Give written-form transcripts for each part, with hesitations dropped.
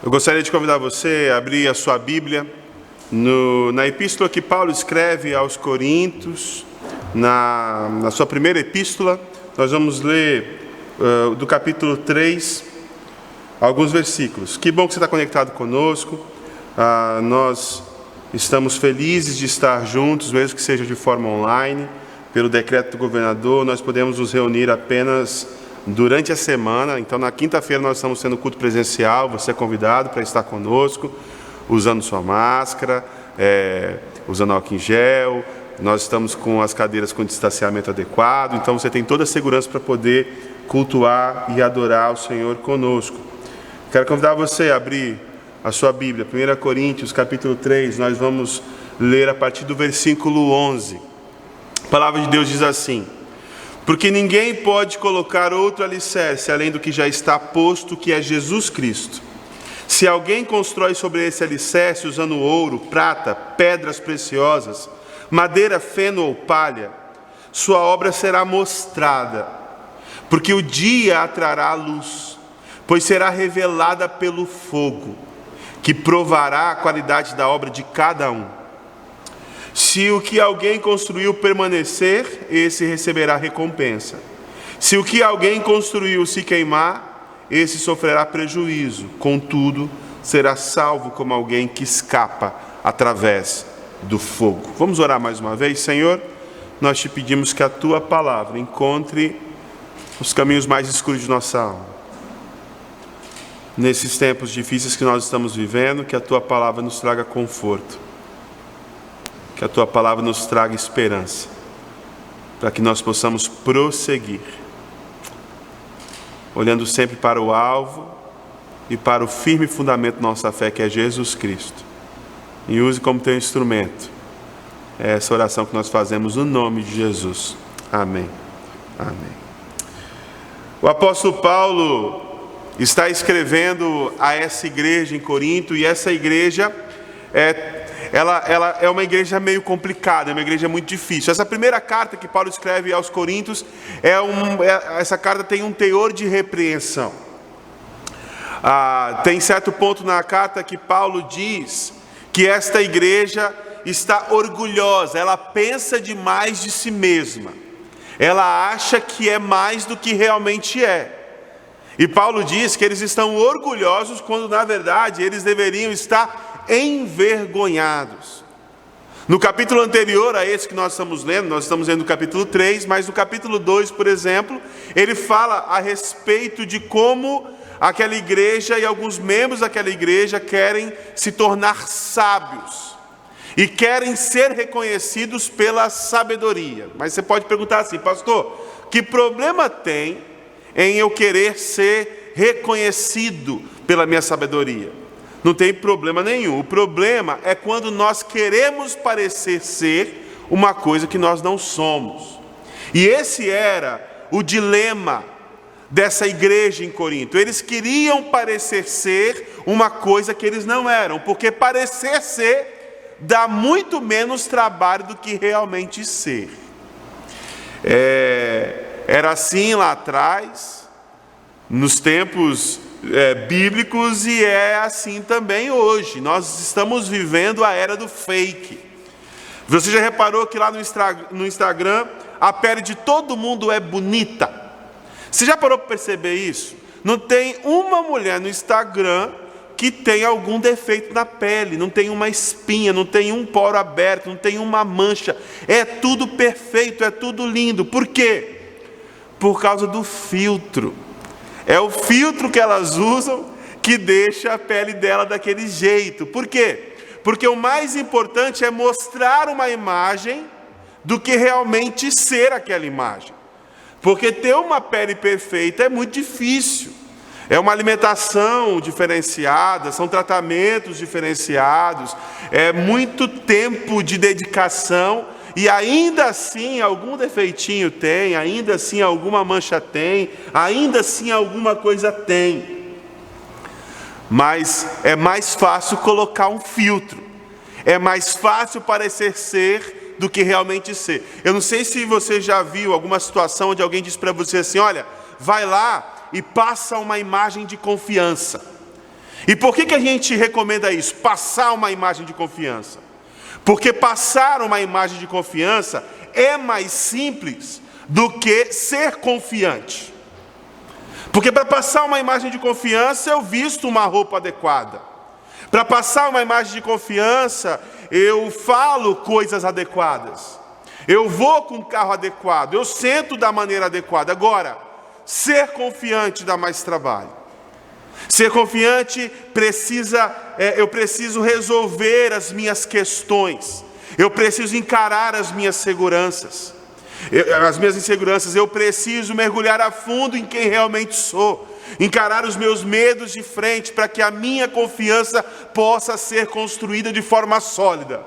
Eu gostaria de convidar você a abrir a sua Bíblia na epístola que Paulo escreve aos Coríntios, na sua primeira epístola. Nós vamos ler do capítulo 3, alguns versículos. Que bom que você está conectado conosco. Nós estamos felizes de estar juntos, mesmo que seja de forma online. Pelo decreto do governador, nós podemos nos reunir apenas durante a semana. Então, na quinta-feira nós estamos tendo culto presencial. Você é convidado para estar conosco, usando sua máscara, usando álcool em gel. Nós estamos com as cadeiras com distanciamento adequado. Então, você tem toda a segurança para poder cultuar e adorar o Senhor conosco. Quero convidar você a abrir a sua Bíblia, 1 Coríntios, capítulo 3. Nós vamos ler a partir do versículo 11. A palavra de Deus diz assim: porque ninguém pode colocar outro alicerce além do que já está posto, que é Jesus Cristo. Se alguém constrói sobre esse alicerce usando ouro, prata, pedras preciosas, madeira, feno ou palha, sua obra será mostrada, porque o dia a trará a luz, pois será revelada pelo fogo, que provará a qualidade da obra de cada um. Se o que alguém construiu permanecer, esse receberá recompensa. Se o que alguém construiu se queimar, esse sofrerá prejuízo. Contudo, será salvo como alguém que escapa através do fogo. Vamos orar mais uma vez. Senhor, nós te pedimos que a Tua palavra encontre os caminhos mais escuros de nossa alma. Nesses tempos difíceis que nós estamos vivendo, que a Tua palavra nos traga conforto. Que a Tua palavra nos traga esperança, para que nós possamos prosseguir, olhando sempre para o alvo e para o firme fundamento da nossa fé, que é Jesus Cristo. E use como teu instrumento essa oração que nós fazemos no nome de Jesus. Amém. Amém. O apóstolo Paulo está escrevendo a essa igreja em Corinto, e essa igreja ela é uma igreja meio complicada, é uma igreja muito difícil. Essa primeira carta que Paulo escreve aos Coríntios, essa carta tem um teor de repreensão. Tem certo ponto na carta que Paulo diz que esta igreja está orgulhosa, ela pensa demais de si mesma, ela acha que é mais do que realmente é. E Paulo diz que eles estão orgulhosos quando na verdade eles deveriam estar envergonhados. No capítulo anterior a esse que nós estamos lendo o capítulo 3, mas no capítulo 2, por exemplo, ele fala a respeito de como aquela igreja e alguns membros daquela igreja querem se tornar sábios e querem ser reconhecidos pela sabedoria. Mas você pode perguntar assim: pastor, que problema tem em eu querer ser reconhecido pela minha sabedoria? Não tem problema nenhum. O problema é quando nós queremos parecer ser uma coisa que nós não somos. E esse era o dilema dessa igreja em Corinto. Eles queriam parecer ser uma coisa que eles não eram, porque parecer ser dá muito menos trabalho do que realmente ser. Era assim lá atrás, nos tempos bíblicos, e é assim também hoje. Nós estamos vivendo a era do fake. Você já reparou que lá no Instagram a pele de todo mundo é bonita? Você já parou para perceber isso? Não tem uma mulher no Instagram que tem algum defeito na pele, não tem uma espinha, não tem um poro aberto, não tem uma mancha. É tudo perfeito, é tudo lindo. Por quê? Por causa do filtro. É o filtro que elas usam que deixa a pele dela daquele jeito. Por quê? Porque o mais importante é mostrar uma imagem do que realmente ser aquela imagem. Porque ter uma pele perfeita é muito difícil. É uma alimentação diferenciada, são tratamentos diferenciados, é muito tempo de dedicação. E ainda assim algum defeitinho tem, ainda assim alguma mancha tem, ainda assim alguma coisa tem. Mas é mais fácil colocar um filtro, é mais fácil parecer ser do que realmente ser. Eu não sei se você já viu alguma situação onde alguém diz para você assim: olha, vai lá e passa uma imagem de confiança. E por que a gente recomenda isso? Passar uma imagem de confiança. Porque passar uma imagem de confiança é mais simples do que ser confiante. Porque para passar uma imagem de confiança, eu visto uma roupa adequada. Para passar uma imagem de confiança, eu falo coisas adequadas. Eu vou com o carro adequado, eu sento da maneira adequada. Agora, ser confiante dá mais trabalho. Ser confiante eu preciso resolver as minhas questões. Eu preciso encarar as minhas inseguranças. Eu preciso mergulhar a fundo em quem realmente sou. Encarar os meus medos de frente para que a minha confiança possa ser construída de forma sólida.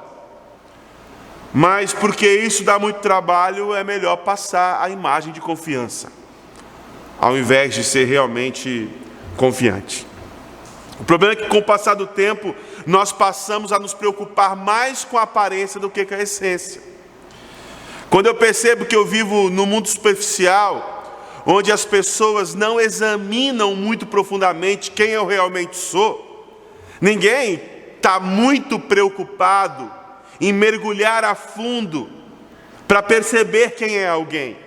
Mas porque isso dá muito trabalho, é melhor passar a imagem de confiança, ao invés de ser realmente confiante. O problema é que com o passar do tempo, nós passamos a nos preocupar mais com a aparência do que com a essência. Quando eu percebo que eu vivo no mundo superficial, onde as pessoas não examinam muito profundamente quem eu realmente sou, ninguém está muito preocupado em mergulhar a fundo para perceber quem é alguém.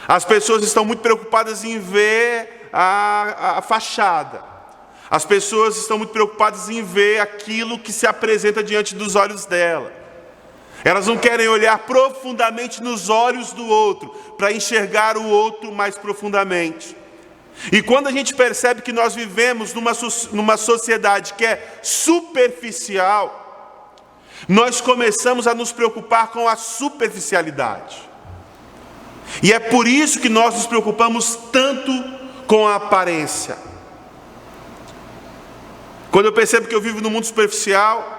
As pessoas estão muito preocupadas em ver a fachada. As pessoas estão muito preocupadas em ver aquilo que se apresenta diante dos olhos dela. Elas não querem olhar profundamente nos olhos do outro, para enxergar o outro mais profundamente. E quando a gente percebe que nós vivemos numa sociedade que é superficial, nós começamos a nos preocupar com a superficialidade. E é por isso que nós nos preocupamos tanto com a aparência. Quando eu percebo que eu vivo no mundo superficial,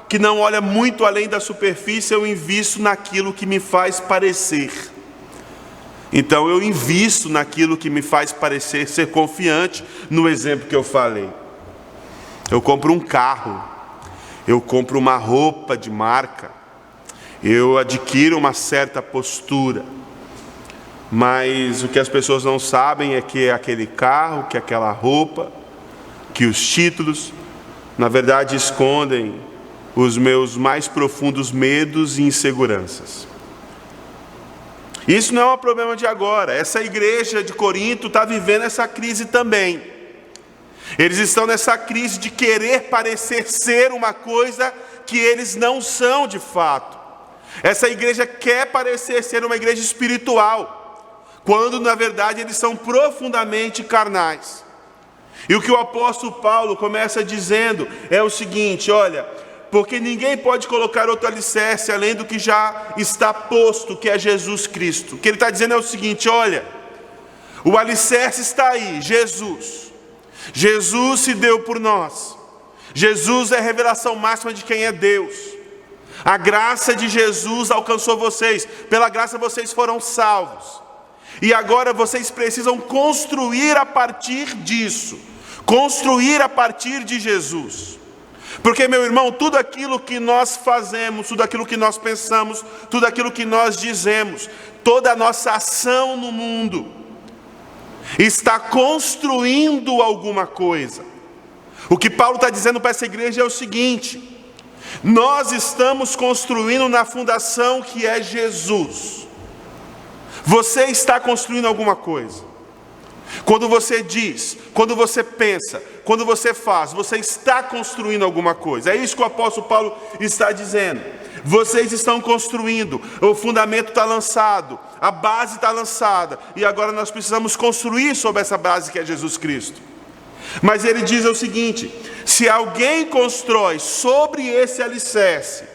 que não olha muito além da superfície, eu invisto naquilo que me faz parecer. Então eu invisto naquilo que me faz parecer ser confiante, no exemplo que eu falei. Eu compro um carro, eu compro uma roupa de marca, eu adquiro uma certa postura. Mas o que as pessoas não sabem é que aquele carro, que aquela roupa, que os títulos, na verdade escondem os meus mais profundos medos e inseguranças. Isso não é um problema de agora. Essa igreja de Corinto está vivendo essa crise também. Eles estão nessa crise de querer parecer ser uma coisa que eles não são de fato. Essa igreja quer parecer ser uma igreja espiritual, quando na verdade eles são profundamente carnais. E o que o apóstolo Paulo começa dizendo é o seguinte: olha, porque ninguém pode colocar outro alicerce além do que já está posto, que é Jesus Cristo. O que ele está dizendo é o seguinte: olha, o alicerce está aí, Jesus. Jesus se deu por nós. Jesus é a revelação máxima de quem é Deus. A graça de Jesus alcançou vocês. Pela graça vocês foram salvos. E agora vocês precisam construir a partir disso. Construir a partir de Jesus. Porque, meu irmão, tudo aquilo que nós fazemos, tudo aquilo que nós pensamos, tudo aquilo que nós dizemos, toda a nossa ação no mundo está construindo alguma coisa. O que Paulo está dizendo para essa igreja é o seguinte: nós estamos construindo na fundação que é Jesus. Você está construindo alguma coisa. Quando você diz, quando você pensa, quando você faz, você está construindo alguma coisa. É isso que o apóstolo Paulo está dizendo. Vocês estão construindo, o fundamento está lançado, a base está lançada, e agora nós precisamos construir sobre essa base que é Jesus Cristo. Mas ele diz o seguinte: se alguém constrói sobre esse alicerce,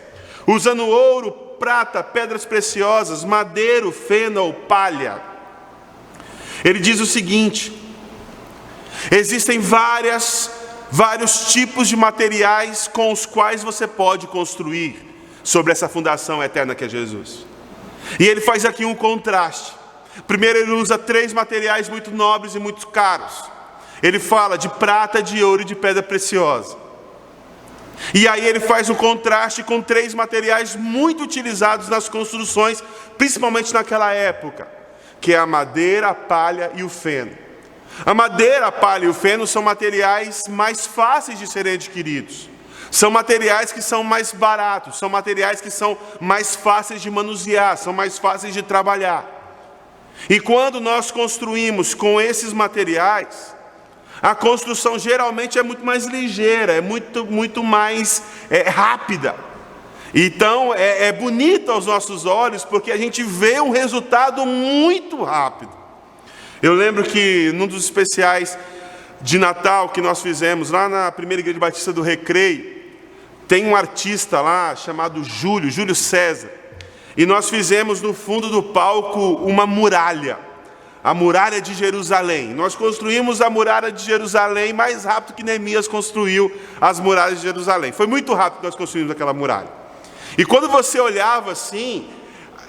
usando ouro, prata, pedras preciosas, madeiro, feno ou palha, ele diz o seguinte: existem vários tipos de materiais com os quais você pode construir sobre essa fundação eterna que é Jesus. E ele faz aqui um contraste. Primeiro ele usa 3 materiais muito nobres e muito caros. Ele fala de prata, de ouro e de pedra preciosa. E aí ele faz um contraste com 3 materiais muito utilizados nas construções, principalmente naquela época, que é a madeira, a palha e o feno. A madeira, a palha e o feno são materiais mais fáceis de serem adquiridos. São materiais que são mais baratos, são materiais que são mais fáceis de manusear, são mais fáceis de trabalhar. E quando nós construímos com esses materiais, a construção geralmente é muito mais ligeira, é muito mais rápida. Então é bonito aos nossos olhos porque a gente vê um resultado muito rápido. Eu lembro que num dos especiais de Natal que nós fizemos lá na primeira igreja batista do Recreio, tem um artista lá chamado Júlio César. E nós fizemos no fundo do palco uma muralha. A muralha de Jerusalém. Nós construímos a muralha de Jerusalém mais rápido que Neemias construiu as muralhas de Jerusalém. Foi muito rápido que nós construímos aquela muralha. E quando você olhava assim,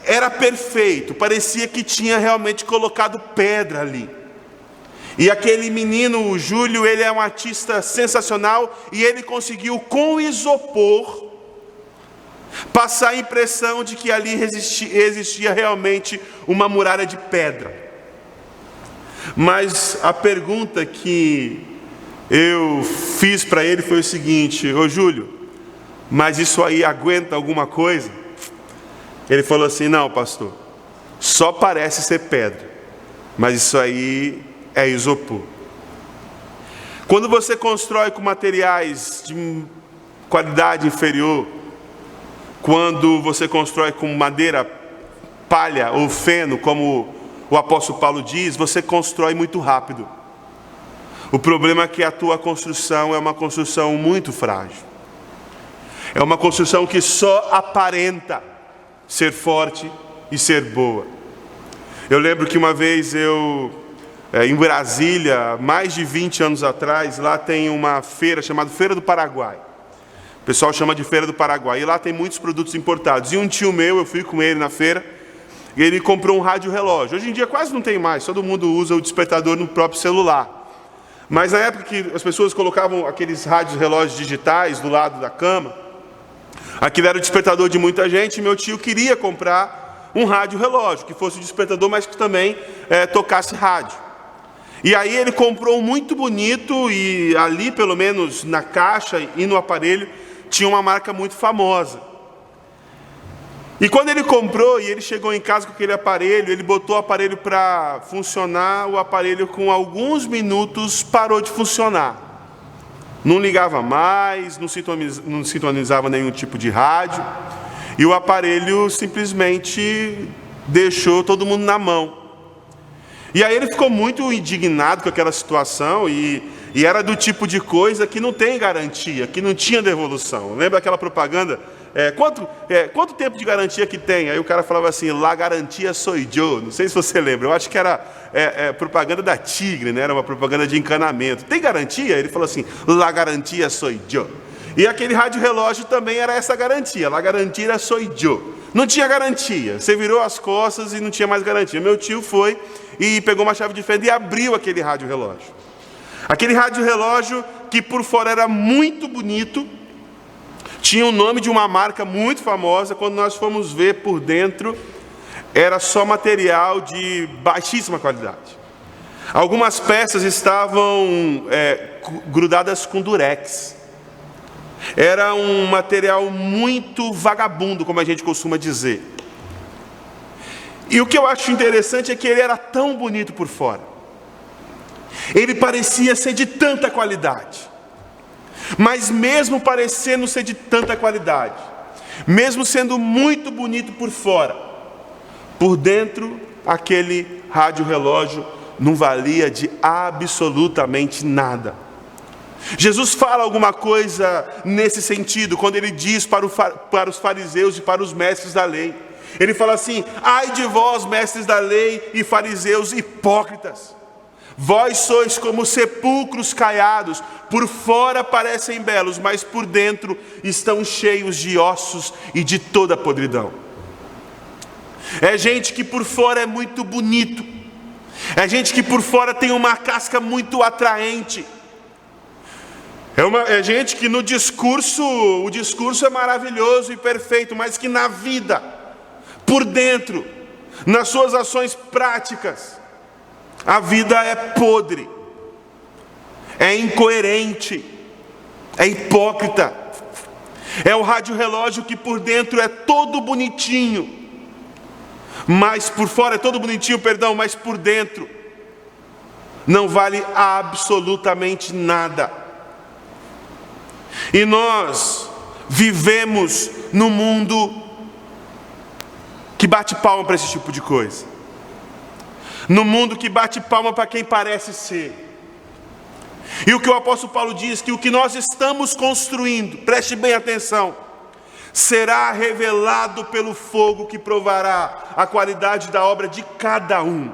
era perfeito. Parecia que tinha realmente colocado pedra ali. E aquele menino, o Júlio, ele é um artista sensacional e ele conseguiu, com isopor, passar a impressão de que ali existia realmente uma muralha de pedra. Mas a pergunta que eu fiz para ele foi o seguinte: ô Júlio, mas isso aí aguenta alguma coisa? Ele falou assim: não, pastor, só parece ser pedra, mas isso aí é isopor. Quando você constrói com materiais de qualidade inferior, quando você constrói com madeira, palha ou feno, como o apóstolo Paulo diz, você constrói muito rápido. O problema é que a tua construção é uma construção muito frágil. É uma construção que só aparenta ser forte e ser boa. Eu lembro que uma vez em Brasília, mais de 20 anos atrás, lá tem uma feira chamada Feira do Paraguai. O pessoal chama de Feira do Paraguai. E lá tem muitos produtos importados. E um tio meu, eu fui com ele na feira, e ele comprou um rádio relógio. Hoje em dia quase não tem mais, todo mundo usa o despertador no próprio celular. Mas na época que as pessoas colocavam aqueles rádios relógios digitais do lado da cama, aquilo era o despertador de muita gente, e meu tio queria comprar um rádio relógio, que fosse o despertador, mas que também tocasse rádio. E aí ele comprou um muito bonito, e ali, pelo menos na caixa e no aparelho, tinha uma marca muito famosa. E quando ele comprou e ele chegou em casa com aquele aparelho, ele botou o aparelho para funcionar, o aparelho com alguns minutos parou de funcionar. Não ligava mais, não sintonizava nenhum tipo de rádio, e o aparelho simplesmente deixou todo mundo na mão. E aí ele ficou muito indignado com aquela situação, e era do tipo de coisa que não tem garantia, que não tinha devolução. Lembra aquela propaganda? Quanto tempo de garantia que tem? Aí o cara falava assim: la garantia soy yo. Não sei se você lembra, eu acho que era propaganda da Tigre, né? Era uma propaganda de encanamento. Tem garantia? Ele falou assim: la garantia soy yo. E aquele rádio relógio também era essa garantia: la garantia soy yo. Não tinha garantia, você virou as costas e não tinha mais garantia. Meu tio foi e pegou uma chave de fenda e abriu aquele rádio relógio. Aquele rádio relógio que por fora era muito bonito, tinha o nome de uma marca muito famosa. Quando nós fomos ver por dentro, era só material de baixíssima qualidade. Algumas peças estavam grudadas com durex. Era um material muito vagabundo, como a gente costuma dizer. E o que eu acho interessante é que ele era tão bonito por fora. Ele parecia ser de tanta qualidade. Mas mesmo parecendo ser de tanta qualidade, mesmo sendo muito bonito por fora, por dentro, aquele rádio relógio não valia de absolutamente nada. Jesus fala alguma coisa nesse sentido, quando ele diz para os fariseus e para os mestres da lei. Ele fala assim: ai de vós, mestres da lei e fariseus hipócritas, vós sois como sepulcros caiados, por fora parecem belos, mas por dentro estão cheios de ossos e de toda podridão. É gente que por fora é muito bonito, é gente que por fora tem uma casca muito atraente, é gente que no discurso, o discurso é maravilhoso e perfeito, mas que na vida, por dentro, nas suas ações práticas, A vida é podre, é incoerente, é hipócrita. É o rádio-relógio que por dentro é todo bonitinho, mas por fora é todo bonitinho, mas por dentro não vale absolutamente nada. E nós vivemos num mundo que bate palma para esse tipo de coisa. No mundo que bate palma para quem parece ser. E o que o apóstolo Paulo diz, que o que nós estamos construindo, preste bem atenção, será revelado pelo fogo que provará a qualidade da obra de cada um.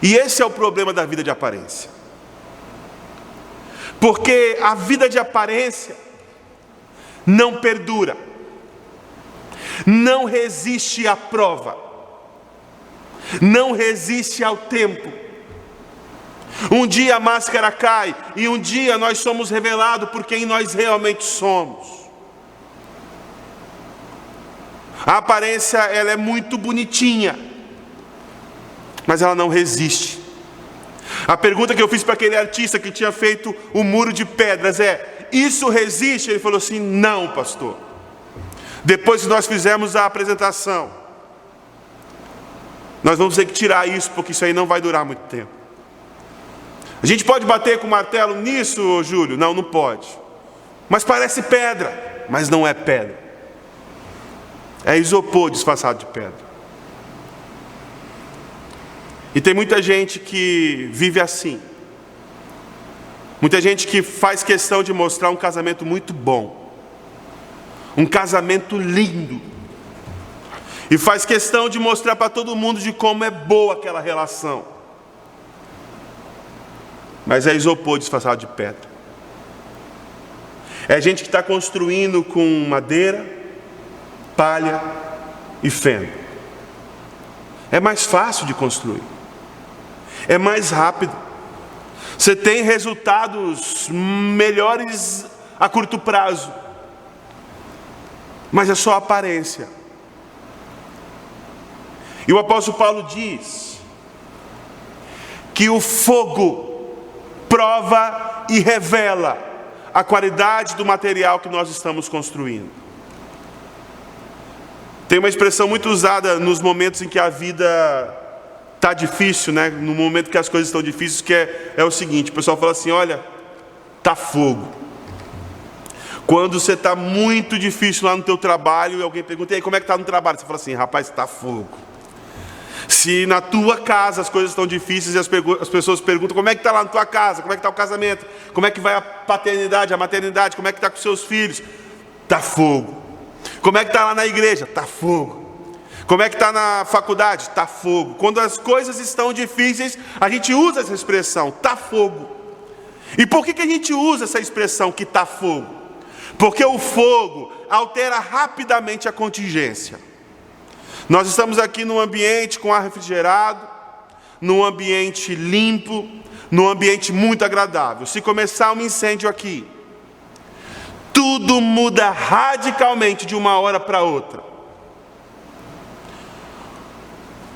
E esse é o problema da vida de aparência. Porque a vida de aparência não perdura, não resiste à prova, não resiste ao tempo. Um dia a máscara cai e um dia nós somos revelados por quem nós realmente somos. A aparência, ela é muito bonitinha, mas ela não resiste. A pergunta que eu fiz para aquele artista que tinha feito o muro de pedras é: isso resiste? Ele falou assim: não, pastor. Depois que nós fizermos a apresentação, nós vamos ter que tirar isso, porque isso aí não vai durar muito tempo. A gente pode bater com o martelo nisso, Júlio? Não, não pode. Mas parece pedra, mas não é pedra. É isopor disfarçado de pedra. E tem muita gente que vive assim. Muita gente que faz questão de mostrar um casamento muito bom, um casamento lindo, e faz questão de mostrar para todo mundo de como é boa aquela relação. Mas é isopor disfarçado de pedra. É gente que está construindo com madeira, palha e feno. É mais fácil de construir, é mais rápido. Você tem resultados melhores a curto prazo, mas é só aparência. E o apóstolo Paulo diz que o fogo prova e revela a qualidade do material que nós estamos construindo. Tem uma expressão muito usada nos momentos em que a vida está difícil, né? No momento que as coisas estão difíceis, que é o seguinte: o pessoal fala assim: olha, tá fogo. Quando você está muito difícil lá no teu trabalho e alguém pergunta: e aí, como é que está no trabalho? Você fala assim: rapaz, está fogo. Se na tua casa as coisas estão difíceis e as pessoas perguntam: como é que está lá na tua casa? Como é que está o casamento? Como é que vai a paternidade, a maternidade? Como é que está com seus filhos? Está fogo. Como é que está lá na igreja? Está fogo. Como é que está na faculdade? Está fogo. Quando as coisas estão difíceis, a gente usa essa expressão: está fogo. E por que a gente usa essa expressão que está fogo? Porque o fogo altera rapidamente a contingência. Nós estamos aqui num ambiente com ar refrigerado, num ambiente limpo, num ambiente muito agradável. Se começar um incêndio aqui, tudo muda radicalmente de uma hora para outra.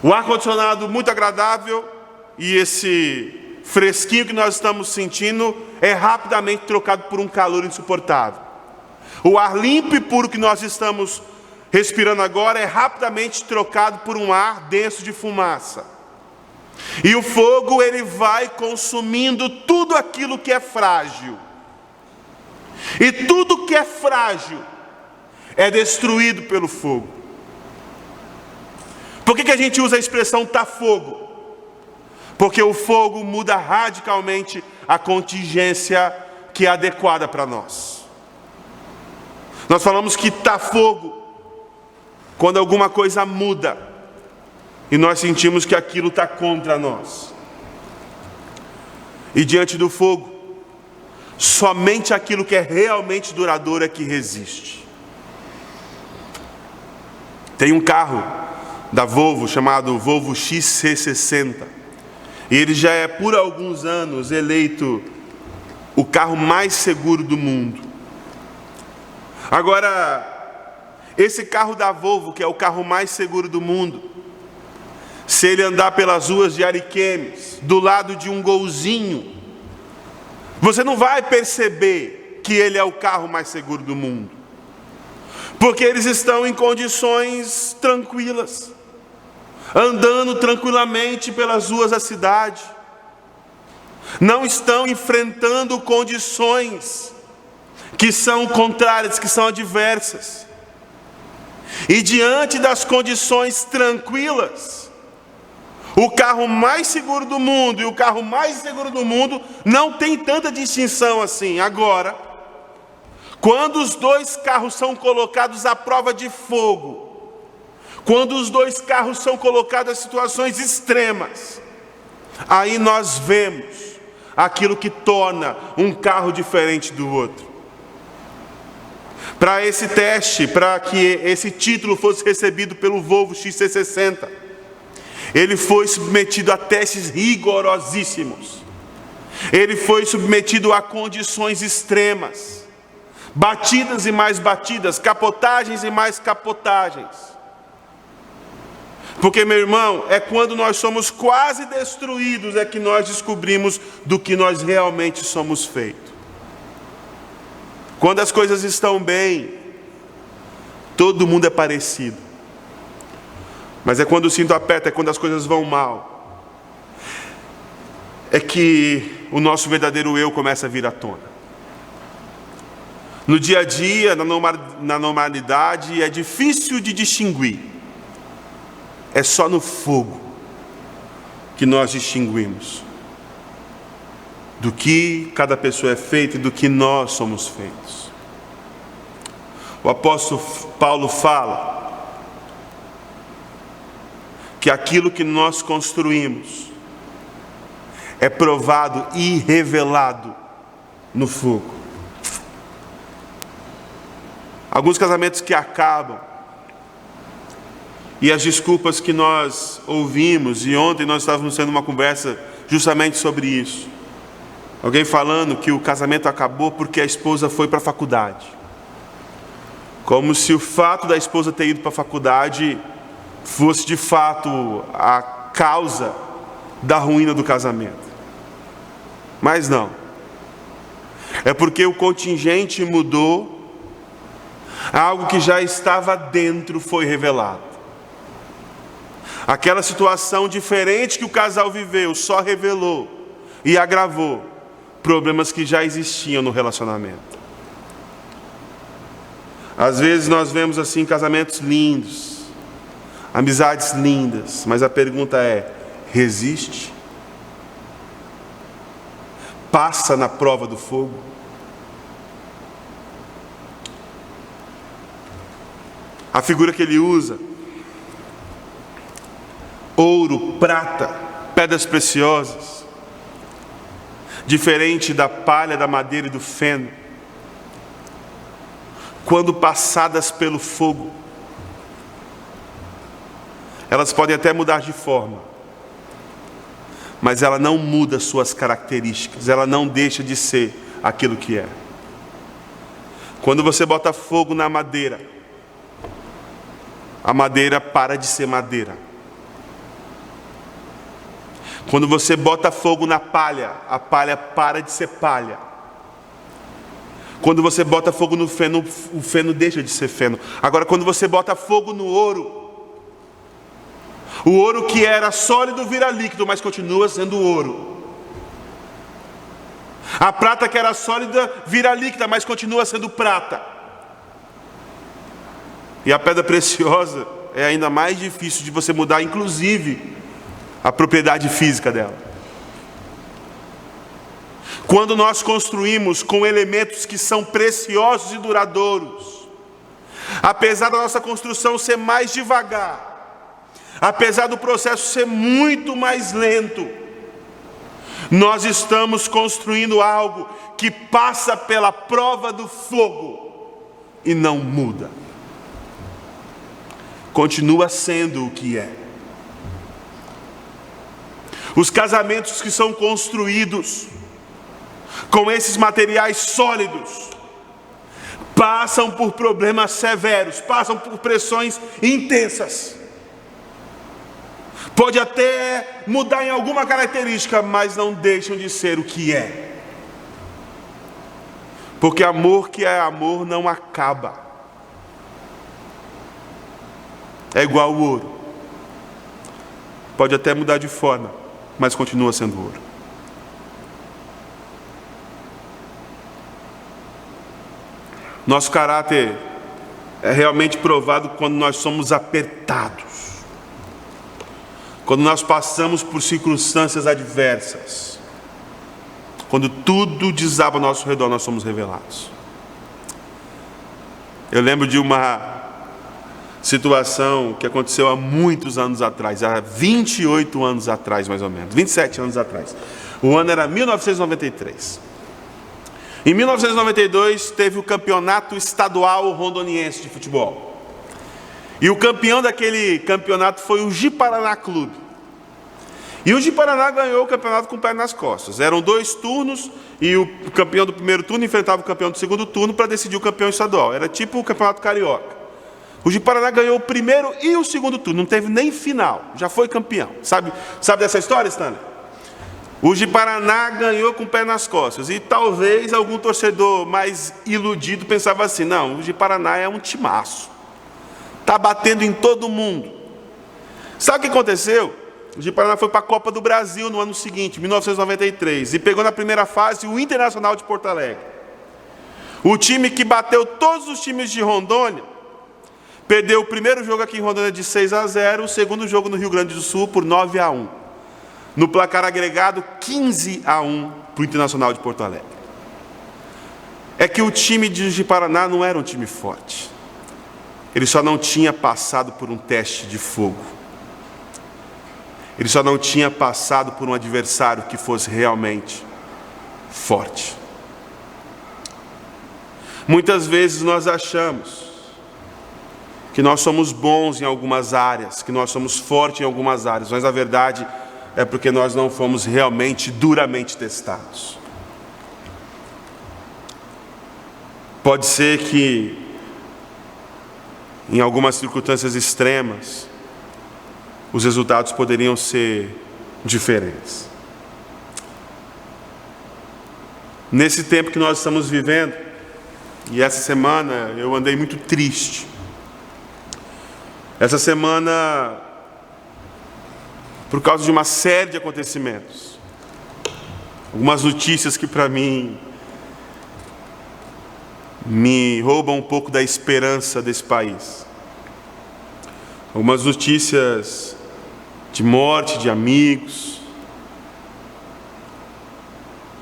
O ar-condicionado muito agradável e esse fresquinho que nós estamos sentindo é rapidamente trocado por um calor insuportável. O ar limpo e puro que nós estamos respirando agora é rapidamente trocado por um ar denso de fumaça. E o fogo, ele vai consumindo tudo aquilo que é frágil. E tudo que é frágil é destruído pelo fogo. Por que a gente usa a expressão tá fogo? Porque o fogo muda radicalmente a contingência que é adequada para nós. Nós falamos que tá fogo quando alguma coisa muda e nós sentimos que aquilo está contra nós. E diante do fogo, somente aquilo que é realmente duradouro é que resiste. Tem um carro da Volvo chamado Volvo XC60. E ele já é por alguns anos eleito o carro mais seguro do mundo. Agora, esse carro da Volvo, que é o carro mais seguro do mundo, se ele andar pelas ruas de Ariquemes, do lado de um Golzinho, você não vai perceber que ele é o carro mais seguro do mundo, porque eles estão em condições tranquilas, andando tranquilamente pelas ruas da cidade, não estão enfrentando condições que são contrárias, que são adversas. E diante das condições tranquilas, o carro mais seguro do mundo e o carro mais inseguro do mundo não tem tanta distinção assim. Agora, quando os dois carros são colocados à prova de fogo, quando os dois carros são colocados em situações extremas, aí nós vemos aquilo que torna um carro diferente do outro. Para esse teste, para que esse título fosse recebido pelo Volvo XC60, ele foi submetido a testes rigorosíssimos. Ele foi submetido a condições extremas, batidas e mais batidas, capotagens e mais capotagens. Porque, meu irmão, é quando nós somos quase destruídos é que nós descobrimos do que nós realmente somos feitos. Quando as coisas estão bem, todo mundo é parecido. Mas é quando o cinto aperta, é quando as coisas vão mal, é que o nosso verdadeiro eu começa a vir à tona. No dia a dia, na normalidade, é difícil de distinguir. É só no fogo que nós distinguimos do que cada pessoa é feita e do que nós somos feitos. O apóstolo Paulo fala que aquilo que nós construímos é provado e revelado no fogo. Alguns casamentos que acabam, e as desculpas que nós ouvimos, e ontem nós estávamos tendo uma conversa justamente sobre isso. Alguém falando que o casamento acabou porque a esposa foi para a faculdade. Como se o fato da esposa ter ido para a faculdade fosse de fato a causa da ruína do casamento. Mas não. É porque o contingente mudou, algo que já estava dentro foi revelado. Aquela situação diferente que o casal viveu só revelou e agravou problemas que já existiam no relacionamento. Às vezes nós vemos assim casamentos lindos, amizades lindas, mas a pergunta é: resiste? Passa na prova do fogo? A figura que ele usa: ouro, prata, pedras preciosas, diferente da palha, da madeira e do feno, quando passadas pelo fogo, elas podem até mudar de forma, mas ela não muda suas características, ela não deixa de ser aquilo que é. Quando você bota fogo na madeira, a madeira para de ser madeira. Quando você bota fogo na palha, a palha para de ser palha. Quando você bota fogo no feno, o feno deixa de ser feno. Agora, quando você bota fogo no ouro, o ouro que era sólido vira líquido, mas continua sendo ouro. A prata que era sólida vira líquida, mas continua sendo prata. E a pedra preciosa é ainda mais difícil de você mudar, inclusive a propriedade física dela. Quando nós construímos com elementos que são preciosos e duradouros, apesar da nossa construção ser mais devagar, apesar do processo ser muito mais lento, nós estamos construindo algo que passa pela prova do fogo e não muda. Continua sendo o que é. Os casamentos que são construídos com esses materiais sólidos passam por problemas severos, passam por pressões intensas, pode até mudar em alguma característica, mas não deixam de ser o que é. Porque amor que é amor não acaba. É igual o ouro. Pode até mudar de forma, mas continua sendo ouro. Nosso caráter é realmente provado quando nós somos apertados. Quando nós passamos por circunstâncias adversas. Quando tudo desaba ao nosso redor, nós somos revelados. Eu lembro de uma situação que aconteceu há muitos anos atrás, há 28 anos atrás mais ou menos, 27 anos atrás. O ano era 1993. Em 1992 teve o campeonato estadual rondoniense de futebol. E o campeão daquele campeonato foi o Ji-Paraná Clube. E o Ji-Paraná ganhou o campeonato com o pé nas costas. Eram 2 turnos e o campeão do primeiro turno enfrentava o campeão do segundo turno para decidir o campeão estadual. Era tipo o campeonato carioca. O Ji-Paraná ganhou o primeiro e o segundo turno, não teve nem final, já foi campeão. Sabe dessa história, Stanley? O Ji-Paraná ganhou com o pé nas costas. E talvez algum torcedor mais iludido pensava assim, não, o Ji-Paraná é um timaço. Está batendo em todo mundo. Sabe o que aconteceu? O Ji-Paraná foi para a Copa do Brasil no ano seguinte, 1993, e pegou na primeira fase o Internacional de Porto Alegre. O time que bateu todos os times de Rondônia, perdeu o primeiro jogo aqui em Rondônia de 6-0, o segundo jogo no Rio Grande do Sul por 9-1. No placar agregado, 15-1 para o Internacional de Porto Alegre. É que o time de Ji-Paraná não era um time forte. Ele só não tinha passado por um teste de fogo. Ele só não tinha passado por um adversário que fosse realmente forte. Muitas vezes nós achamos que nós somos bons em algumas áreas, que nós somos fortes em algumas áreas, mas a verdade é porque nós não fomos realmente duramente testados. Pode ser que em algumas circunstâncias extremas os resultados poderiam ser diferentes. Nesse tempo que nós estamos vivendo, e essa semana eu andei muito triste. Essa semana, por causa de uma série de acontecimentos, algumas notícias que para mim me roubam um pouco da esperança desse país. Algumas notícias de morte de amigos.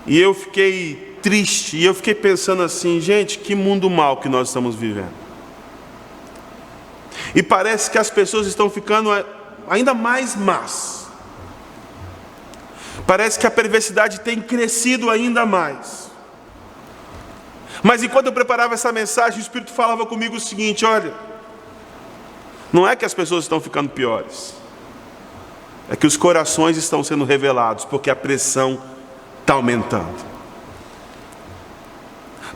E eu fiquei triste, e eu fiquei pensando assim, gente, que mundo mau que nós estamos vivendo. E parece que as pessoas estão ficando ainda mais más. Parece que a perversidade tem crescido ainda mais. Mas enquanto eu preparava essa mensagem, o Espírito falava comigo o seguinte, olha, não é que as pessoas estão ficando piores, é que os corações estão sendo revelados, porque a pressão está aumentando.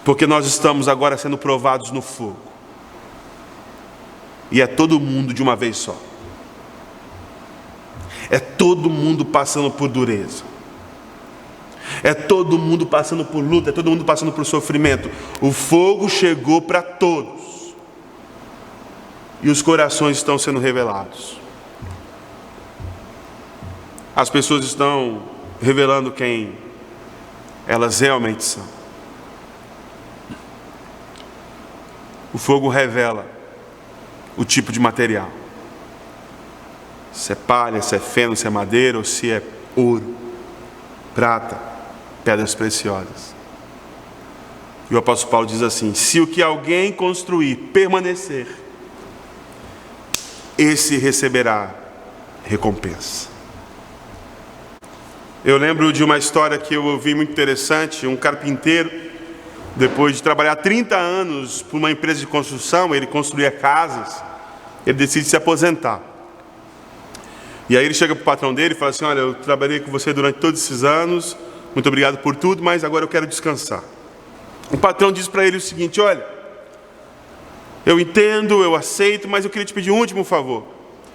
Porque nós estamos agora sendo provados no fogo. E é todo mundo de uma vez só. É todo mundo passando por dureza. É todo mundo passando por luta, é todo mundo passando por sofrimento. O fogo chegou para todos. E os corações estão sendo revelados. As pessoas estão revelando quem elas realmente são. O fogo revela o tipo de material. Se é palha, se é feno, se é madeira, ou se é ouro, prata, pedras preciosas. E o apóstolo Paulo diz assim, se o que alguém construir permanecer, esse receberá recompensa. Eu lembro de uma história que eu ouvi muito interessante, um carpinteiro, depois de trabalhar 30 anos por uma empresa de construção, ele construía casas, ele decide se aposentar. E aí ele chega para o patrão dele e fala assim, olha, eu trabalhei com você durante todos esses anos, muito obrigado por tudo, mas agora eu quero descansar. O patrão diz para ele o seguinte, olha, eu entendo, eu aceito, mas eu queria te pedir um último favor.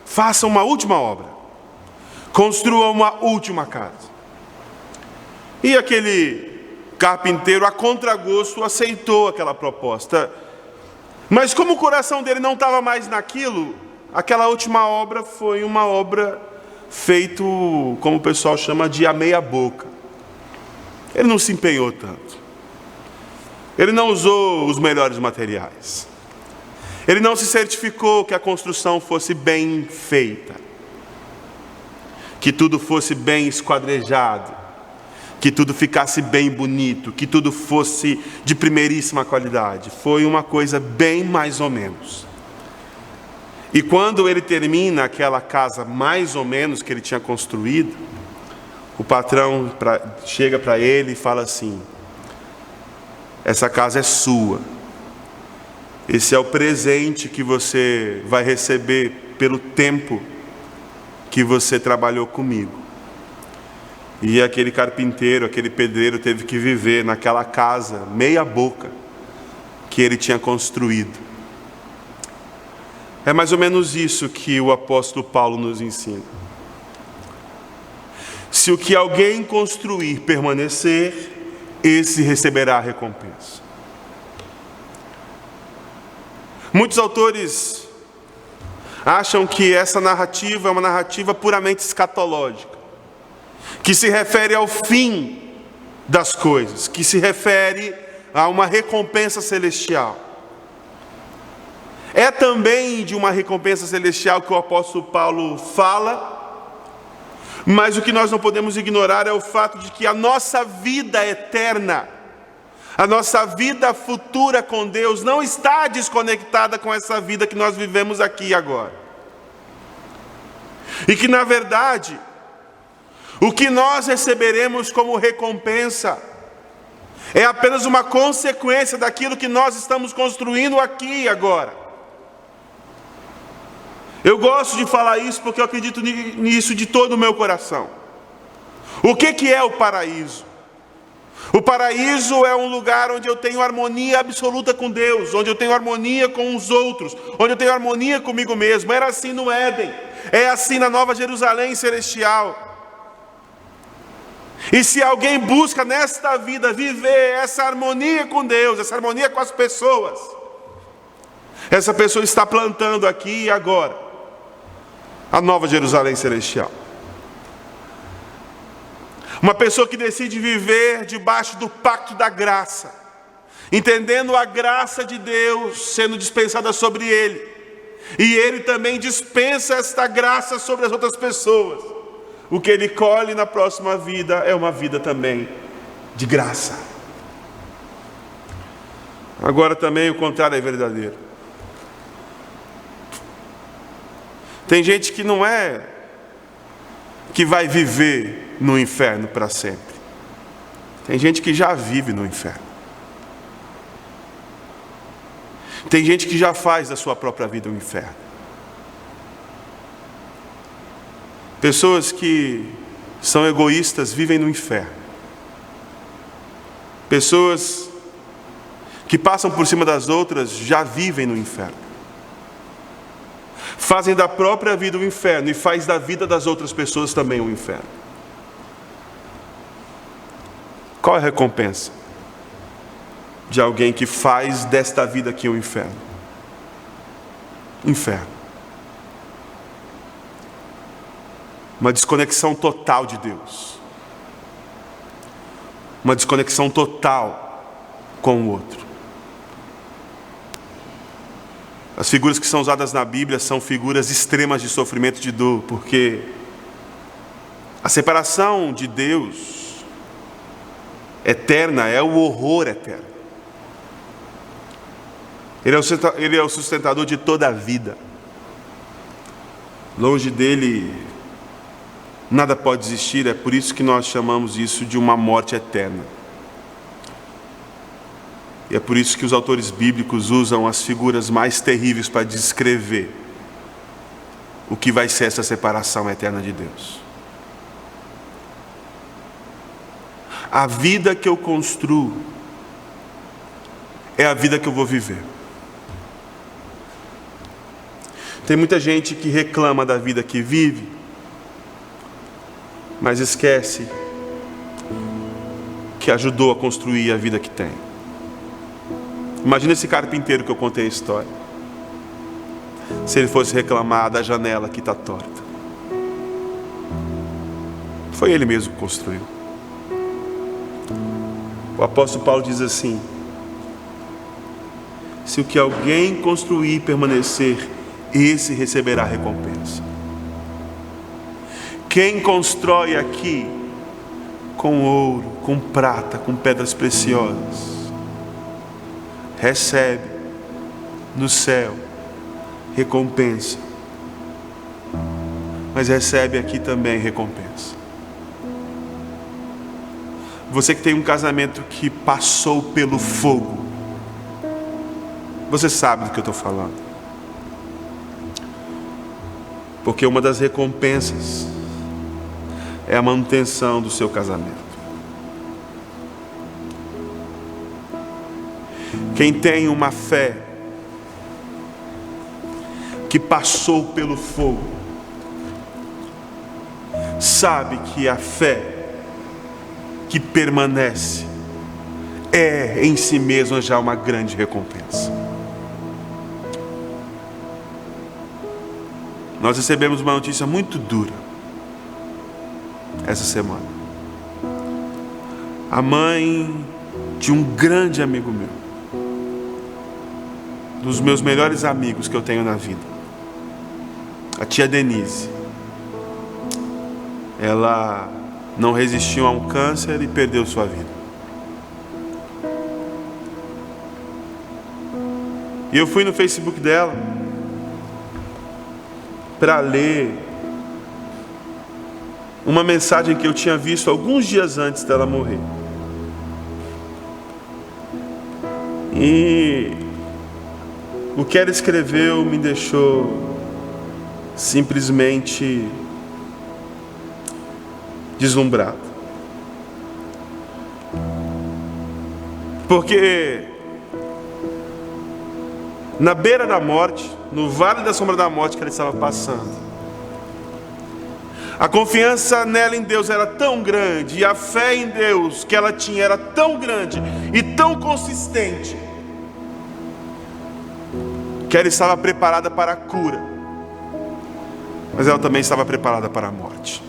Faça uma última obra. construa uma última casa. E aquele carpinteiro, a contragosto, aceitou aquela proposta. Mas como o coração dele não estava mais naquilo, aquela última obra foi uma obra feita, como o pessoal chama, de a meia boca. Ele não se empenhou tanto. Ele não usou os melhores materiais. Ele não se certificou que a construção fosse bem feita, que tudo fosse bem esquadrejado, que tudo ficasse bem bonito, que tudo fosse de primeiríssima qualidade. Foi uma coisa bem mais ou menos. E quando ele termina aquela casa mais ou menos que ele tinha construído, o patrão chega para ele e fala assim: essa casa é sua. Esse é o presente que você vai receber pelo tempo que você trabalhou comigo. E aquele carpinteiro, aquele pedreiro teve que viver naquela casa meia boca que ele tinha construído. É mais ou menos isso que o apóstolo Paulo nos ensina. Se o que alguém construir permanecer, esse receberá a recompensa. Muitos autores acham que essa narrativa é uma narrativa puramente escatológica, que se refere ao fim das coisas, que se refere a uma recompensa celestial. É também de uma recompensa celestial que o apóstolo Paulo fala, mas o que nós não podemos ignorar é o fato de que a nossa vida eterna, a nossa vida futura com Deus não está desconectada com essa vida que nós vivemos aqui agora. E que, na verdade, o que nós receberemos como recompensa é apenas uma consequência daquilo que nós estamos construindo aqui e agora. Eu gosto de falar isso porque eu acredito nisso de todo o meu coração. O que é o paraíso? O paraíso é um lugar onde eu tenho harmonia absoluta com Deus, onde eu tenho harmonia com os outros, onde eu tenho harmonia comigo mesmo. Era assim no Éden, é assim na Nova Jerusalém celestial. E se alguém busca nesta vida viver essa harmonia com Deus, essa harmonia com as pessoas, essa pessoa está plantando aqui e agora a Nova Jerusalém celestial. Uma pessoa que decide viver debaixo do pacto da graça, entendendo a graça de Deus sendo dispensada sobre ele, e ele também dispensa esta graça sobre as outras pessoas. O que ele colhe na próxima vida é uma vida também de graça. Agora também o contrário é verdadeiro. Tem gente que não é que vai viver no inferno para sempre. Tem gente que já vive no inferno. Tem gente que já faz da sua própria vida um inferno. Pessoas que são egoístas vivem no inferno. Pessoas que passam por cima das outras já vivem no inferno. Fazem da própria vida o inferno e faz da vida das outras pessoas também o inferno. Qual é a recompensa de alguém que faz desta vida aqui um inferno? Inferno. Uma desconexão total de Deus. Uma desconexão total com o outro. As figuras que são usadas na Bíblia são figuras extremas de sofrimento e de dor, porque a separação de Deus eterna é o horror eterno. Ele é o sustentador de toda a vida. Longe dele, nada pode existir, é por isso que nós chamamos isso de uma morte eterna. E é por isso que os autores bíblicos usam as figuras mais terríveis para descrever o que vai ser essa separação eterna de Deus. A vida que eu construo é a vida que eu vou viver. Tem muita gente que reclama da vida que vive, mas esquece que ajudou a construir a vida que tem. Imagina esse carpinteiro que eu contei a história. Se ele fosse reclamar da janela que está torta. Foi ele mesmo que construiu. O apóstolo Paulo diz assim: se o que alguém construir permanecer, esse receberá recompensa. Quem constrói aqui com ouro, com prata, com pedras preciosas, recebe no céu recompensa, mas recebe aqui também recompensa. Você que tem um casamento que passou pelo fogo, você sabe do que eu estou falando. Porque uma das recompensas é a manutenção do seu casamento. Quem tem uma fé que passou pelo fogo, sabe que a fé que permanece é em si mesma já uma grande recompensa. Nós recebemos uma notícia muito dura essa semana. A mãe de um grande amigo meu, dos meus melhores amigos que eu tenho na vida, a tia Denise, ela não resistiu a um câncer e perdeu sua vida. E eu fui no Facebook dela para ler uma mensagem que eu tinha visto alguns dias antes dela morrer. E o que ela escreveu me deixou simplesmente deslumbrado. Porque na beira da morte, no vale da sombra da morte que ela estava passando, a confiança nela em Deus era tão grande, e a fé em Deus que ela tinha era tão grande e tão consistente, que ela estava preparada para a cura, mas ela também estava preparada para a morte.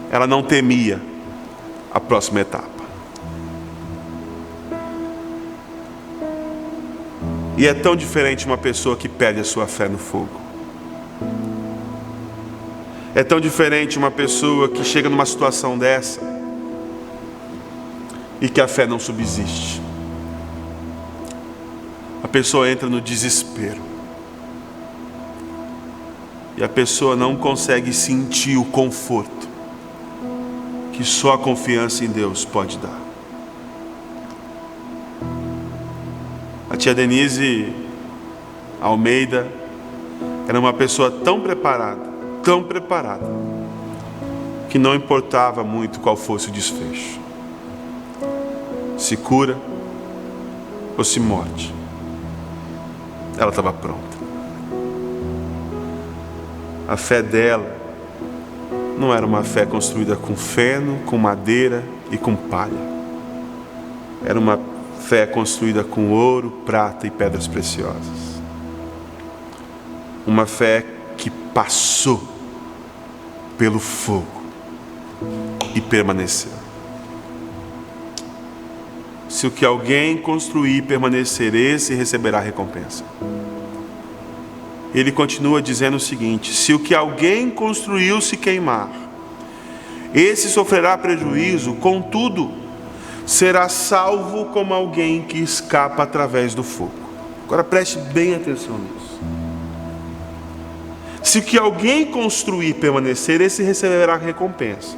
Ela não temia a próxima etapa. E é tão diferente uma pessoa que perde a sua fé no fogo. É tão diferente uma pessoa que chega numa situação dessa e que a fé não subsiste. A pessoa entra no desespero. E a pessoa não consegue sentir o conforto que só a confiança em Deus pode dar. A tia Denise Almeida era uma pessoa tão preparada, que não importava muito qual fosse o desfecho. Se cura ou se morte, ela estava pronta. A fé dela não era uma fé construída com feno, com madeira e com palha. Era uma fé construída com ouro, prata e pedras preciosas. Uma fé que passou pelo fogo e permaneceu. Se o que alguém construir permanecer, esse receberá recompensa. Ele continua dizendo o seguinte: se o que alguém construiu se queimar, esse sofrerá prejuízo, contudo, será salvo como alguém que escapa através do fogo. Agora preste bem atenção nisso. Se o que alguém construir permanecer, esse receberá recompensa.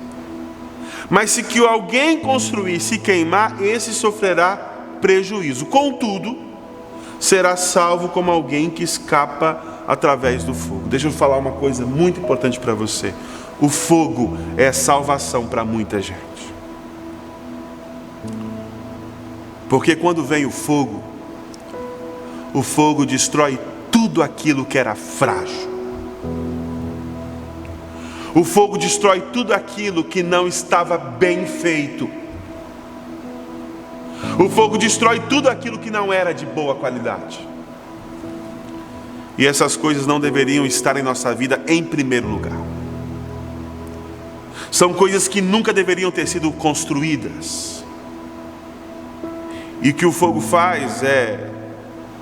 Mas se que alguém construir se queimar, esse sofrerá prejuízo. Contudo, será salvo como alguém que escapa através do fogo. Deixa eu falar uma coisa muito importante para você. O fogo é salvação para muita gente. Porque quando vem o fogo destrói tudo aquilo que era frágil. O fogo destrói tudo aquilo que não estava bem feito. O fogo destrói tudo aquilo que não era de boa qualidade. E essas coisas não deveriam estar em nossa vida em primeiro lugar. São coisas que nunca deveriam ter sido construídas. E o que o fogo faz é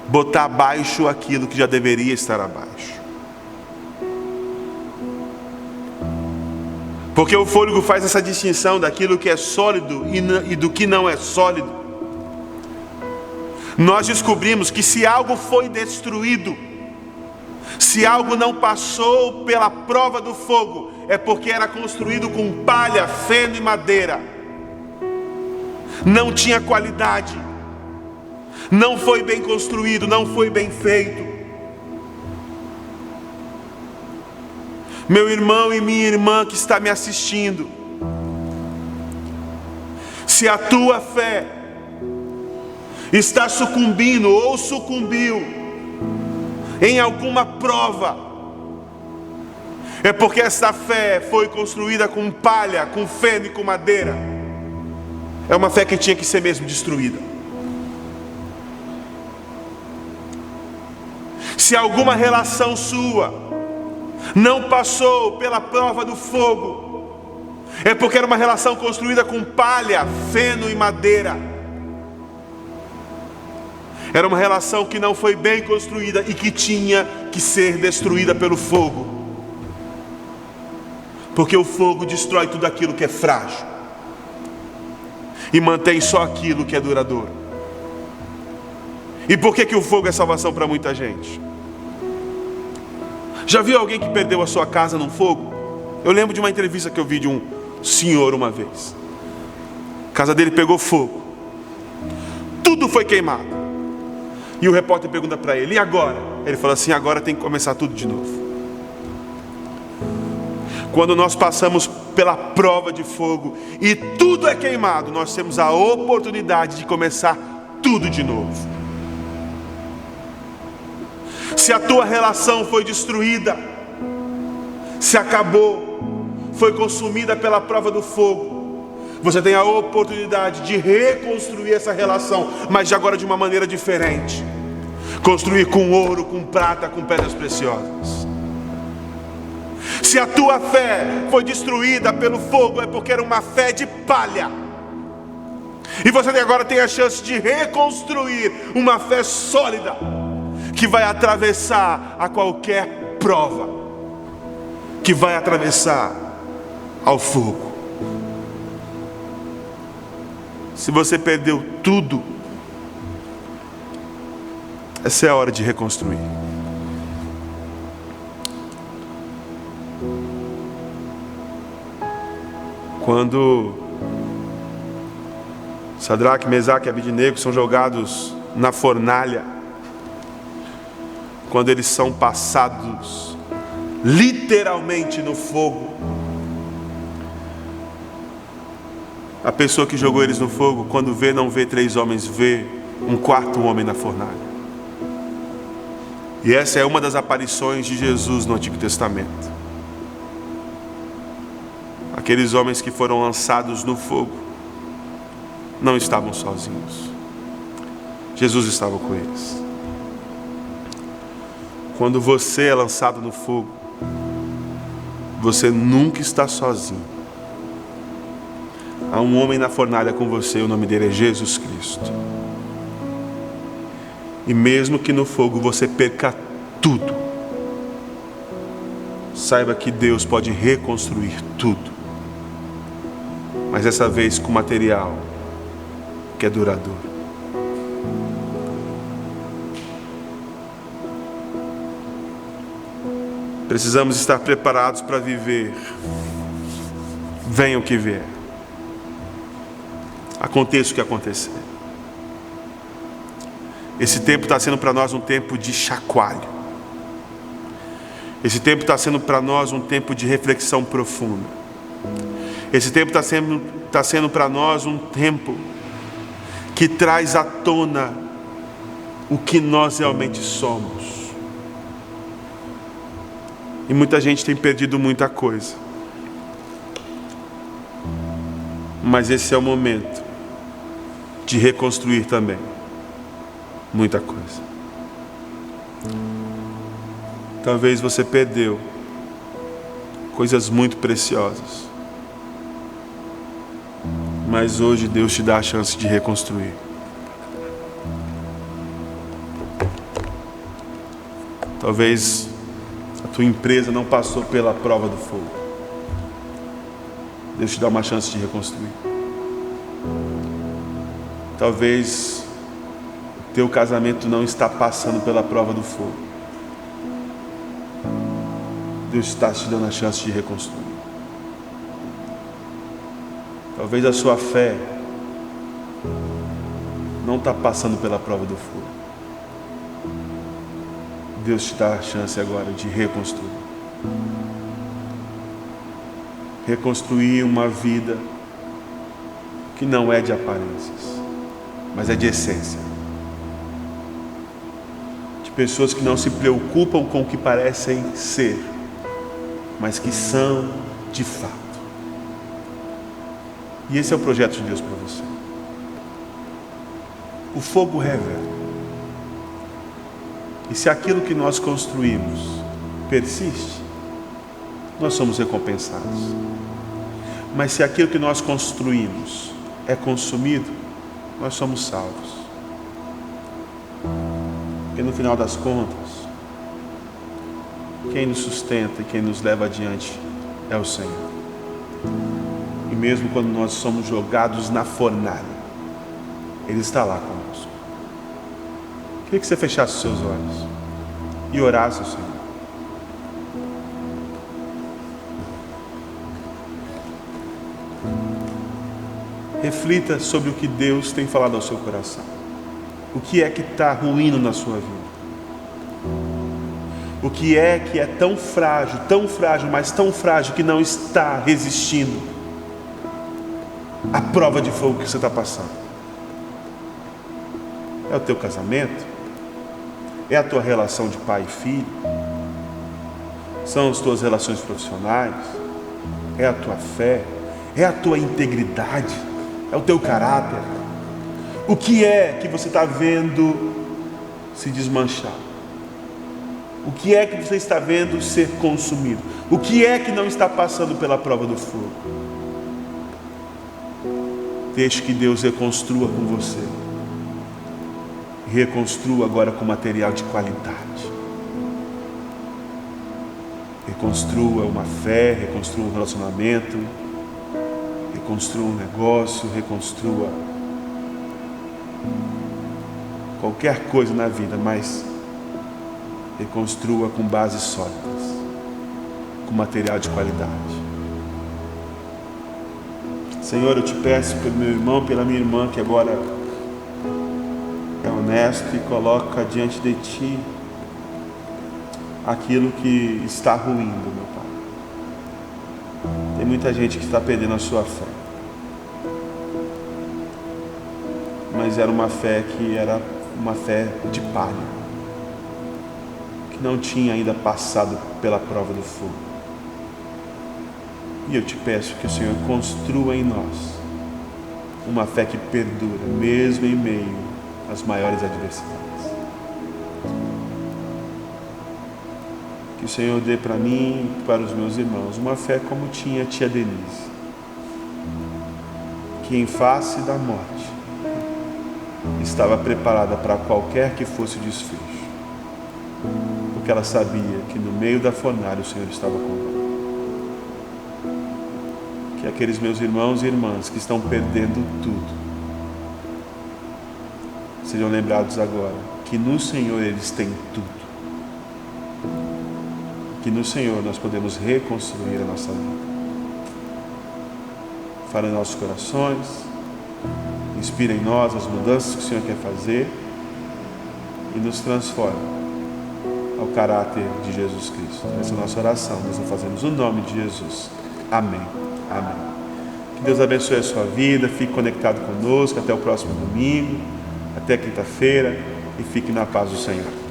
botar abaixo aquilo que já deveria estar abaixo. Porque o fogo faz essa distinção daquilo que é sólido e do que não é sólido. Nós descobrimos que se algo foi destruído, se algo não passou pela prova do fogo, é porque era construído com palha, feno e madeira. Não tinha qualidade. Não foi bem construído, não foi bem feito. Meu irmão e minha irmã que está me assistindo, se a tua fé está sucumbindo ou sucumbiu em alguma prova, é porque essa fé foi construída com palha, com feno e com madeira. É uma fé que tinha que ser mesmo destruída. Se alguma relação sua não passou pela prova do fogo, é porque era uma relação construída com palha, feno e madeira. Era uma relação que não foi bem construída e que tinha que ser destruída pelo fogo. Porque o fogo destrói tudo aquilo que é frágil e mantém só aquilo que é duradouro. E por que o fogo é salvação para muita gente? Já viu alguém que perdeu a sua casa num fogo? Eu lembro de uma entrevista que eu vi de um senhor uma vez. A casa dele pegou fogo. Tudo foi queimado. E o repórter pergunta para ele: e agora? Ele fala assim: agora tem que começar tudo de novo. Quando nós passamos pela prova de fogo e tudo é queimado, nós temos a oportunidade de começar tudo de novo. Se a tua relação foi destruída, se acabou, foi consumida pela prova do fogo, você tem a oportunidade de reconstruir essa relação, mas de agora de uma maneira diferente. Construir com ouro, com prata, com pedras preciosas. Se a tua fé foi destruída pelo fogo, é porque era uma fé de palha. E você agora tem a chance de reconstruir uma fé sólida, que vai atravessar a qualquer prova, que vai atravessar ao fogo. Se você perdeu tudo, essa é a hora de reconstruir. Quando Sadraque, Mesaque e Abednego são jogados na fornalha, quando eles são passados literalmente no fogo, a pessoa que jogou eles no fogo, quando vê, não vê 3 homens, vê um 4º homem na fornalha. E essa é uma das aparições de Jesus no Antigo Testamento. Aqueles homens que foram lançados no fogo não estavam sozinhos. Jesus estava com eles. Quando você é lançado no fogo, você nunca está sozinho. Há um homem na fornalha com você, o nome dele é Jesus Cristo. E mesmo que no fogo você perca tudo, saiba que Deus pode reconstruir tudo, mas dessa vez com material que é duradouro. Precisamos estar preparados para viver, venha o que vier, aconteça o que acontecer. Esse tempo está sendo para nós um tempo de chacoalho. Esse tempo está sendo para nós um tempo de reflexão profunda. Esse tempo está sendo para nós um tempo que traz à tona o que nós realmente somos. E muita gente tem perdido muita coisa. Mas esse é o momento de reconstruir também muita coisa. Talvez você perdeu coisas muito preciosas, mas hoje Deus te dá a chance de reconstruir. Talvez a tua empresa não passou pela prova do fogo. Deus te dá uma chance de reconstruir. Talvez o teu casamento não está passando pela prova do fogo. Deus está te dando a chance de reconstruir. Talvez a sua fé não está passando pela prova do fogo. Deus te dá a chance agora de reconstruir. Reconstruir uma vida que não é de aparências, mas é de essência. De pessoas que não se preocupam com o que parecem ser, mas que são de fato. E esse é o projeto de Deus para você. O fogo revela. E se aquilo que nós construímos persiste, nós somos recompensados. Mas se aquilo que nós construímos é consumido, nós somos salvos. Porque no final das contas, quem nos sustenta e quem nos leva adiante é o Senhor. E mesmo quando nós somos jogados na fornalha, Ele está lá conosco. Queria que você fechasse os seus olhos e orasse ao Senhor. Reflita sobre o que Deus tem falado ao seu coração. O que é que está ruindo na sua vida? O que é tão frágil, mas tão frágil que não está resistindo à prova de fogo que você está passando? É o teu casamento? É a tua relação de pai e filho? São as tuas relações profissionais? É a tua fé? É a tua integridade? É o teu caráter? O que é que você está vendo se desmanchar? O que é que você está vendo ser consumido? O que é que não está passando pela prova do fogo? Deixe que Deus reconstrua com você. Reconstrua agora com material de qualidade. Reconstrua uma fé, reconstrua um relacionamento, reconstrua um negócio, reconstrua qualquer coisa na vida, mas reconstrua com bases sólidas, com material de qualidade. Senhor, eu te peço pelo meu irmão, pela minha irmã, que agora é honesto e coloca diante de Ti aquilo que está ruindo, meu Pai. Tem muita gente que está perdendo a sua fé, mas era uma fé que era uma fé de palha, que não tinha ainda passado pela prova do fogo. E eu te peço que o Senhor construa em nós uma fé que perdura, mesmo em meio às maiores adversidades. Que o Senhor dê para mim e para os meus irmãos uma fé como tinha a tia Denise, que em face da morte estava preparada para qualquer que fosse o desfecho, porque ela sabia que no meio da fornalha o Senhor estava com ela. Que aqueles meus irmãos e irmãs que estão perdendo tudo sejam lembrados agora que no Senhor eles têm tudo, que no Senhor nós podemos reconstruir a nossa vida. Fala em nossos corações, inspira em nós as mudanças que o Senhor quer fazer e nos transforma ao caráter de Jesus Cristo. Essa é a nossa oração, nós a fazemos no nome de Jesus. Amém. Amém. Que Deus abençoe a sua vida, fique conectado conosco até o próximo domingo, até quinta-feira, e fique na paz do Senhor.